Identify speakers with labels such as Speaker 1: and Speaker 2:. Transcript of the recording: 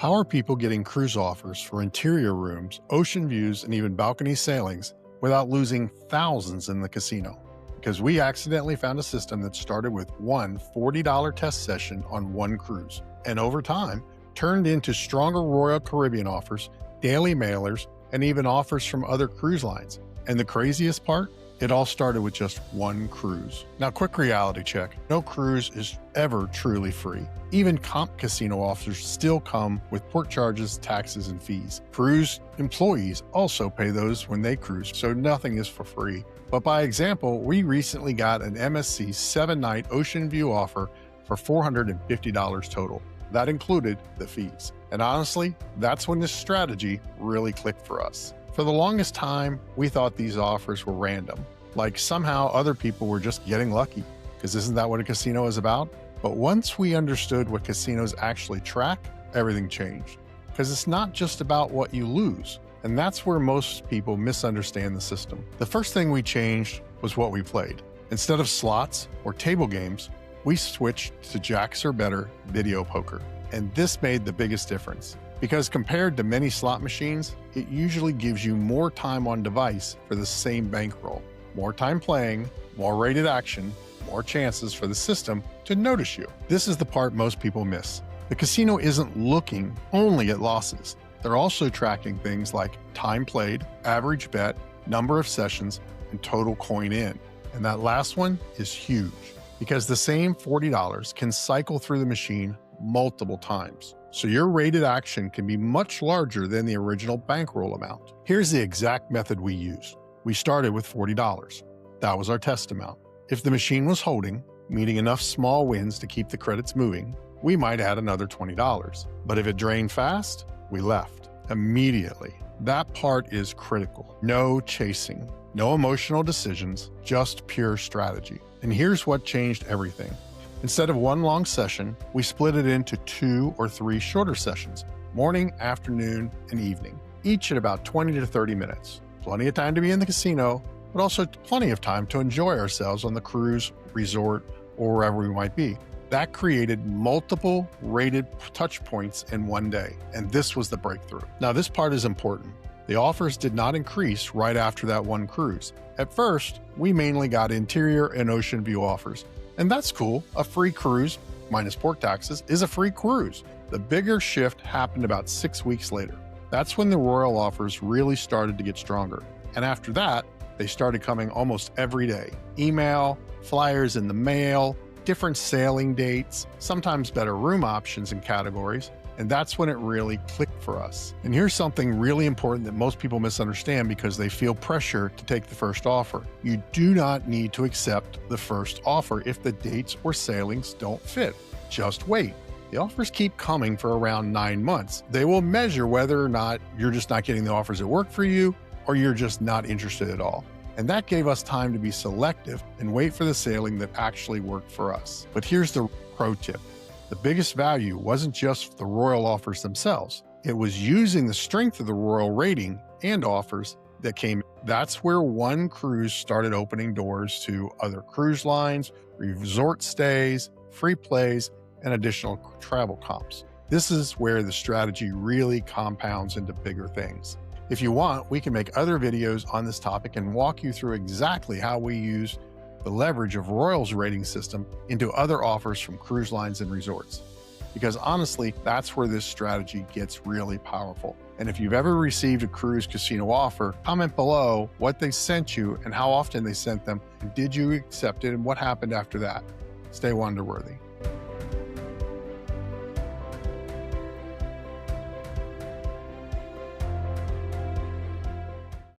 Speaker 1: How are people getting cruise offers for interior rooms, ocean views, and even balcony sailings without losing thousands in the casino? Because we accidentally found a system that started with one $40 test session on one cruise, and over time turned into stronger Royal Caribbean offers, daily mailers, and even offers from other cruise lines. And the craziest part? It all started with just one cruise. Now, quick reality check. No cruise is ever truly free. Even comp casino offers still come with port charges, taxes, and fees. Cruise employees also pay those when they cruise, so nothing is for free. But by example, we recently got an MSC 7-night ocean view offer for $450 total. That included the fees. And honestly, that's when this strategy really clicked for us. For the longest time, we thought these offers were random, like somehow other people were just getting lucky, because isn't that what a casino is about? But once we understood what casinos actually track, everything changed. Because it's not just about what you lose, and that's where most people misunderstand the system. The first thing we changed was what we played. Instead of slots or table games, we switched to jacks or better video poker. And this made the biggest difference. Because compared to many slot machines, it usually gives you more time on device for the same bankroll. More time playing, more rated action, more chances for the system to notice you. This is the part most people miss. The casino isn't looking only at losses. They're also tracking things like time played, average bet, number of sessions, and total coin in. And that last one is huge, because the same $40 can cycle through the machine multiple times. So your rated action can be much larger than the original bankroll amount. Here's the exact method we used. We started with $40. That was our test amount. If the machine was holding, meaning enough small wins to keep the credits moving, we might add another $20. But if it drained fast, we left immediately. That part is critical. No chasing, no emotional decisions, just pure strategy. And here's what changed everything. Instead of one long session, we split it into 2 or 3 shorter sessions, morning, afternoon, and evening, each at about 20 to 30 minutes. Plenty of time to be in the casino, but also plenty of time to enjoy ourselves on the cruise, resort, or wherever we might be. That created multiple rated touch points in one day, and this was the breakthrough. Now, this part is important. The offers did not increase right after that one cruise. At first, we mainly got interior and ocean view offers. And that's cool. A free cruise, minus port taxes, is a free cruise. The bigger shift happened about 6 weeks later. That's when the Royal offers really started to get stronger. And after that, they started coming almost every day. Email, flyers in the mail, different sailing dates, sometimes better room options and categories. And that's when it really clicked for us. And here's something really important that most people misunderstand because they feel pressure to take the first offer. You do not need to accept the first offer if the dates or sailings don't fit. Just wait. The offers keep coming for around 9 months. They will measure whether or not you're just not getting the offers that work for you or you're just not interested at all. And that gave us time to be selective and wait for the sailing that actually worked for us. But here's the pro tip. The biggest value wasn't just the Royal offers themselves. It was using the strength of the Royal rating and offers that came. That's where one cruise started opening doors to other cruise lines, resort stays, free plays, and additional travel comps. This is where the strategy really compounds into bigger things. If you want, we can make other videos on this topic and walk you through exactly how we use the leverage of Royal's rating system into other offers from cruise lines and resorts. Because honestly, that's where this strategy gets really powerful. And if you've ever received a cruise casino offer, comment below what they sent you and how often they sent them, and did you accept it and what happened after that. Stay wonder-worthy.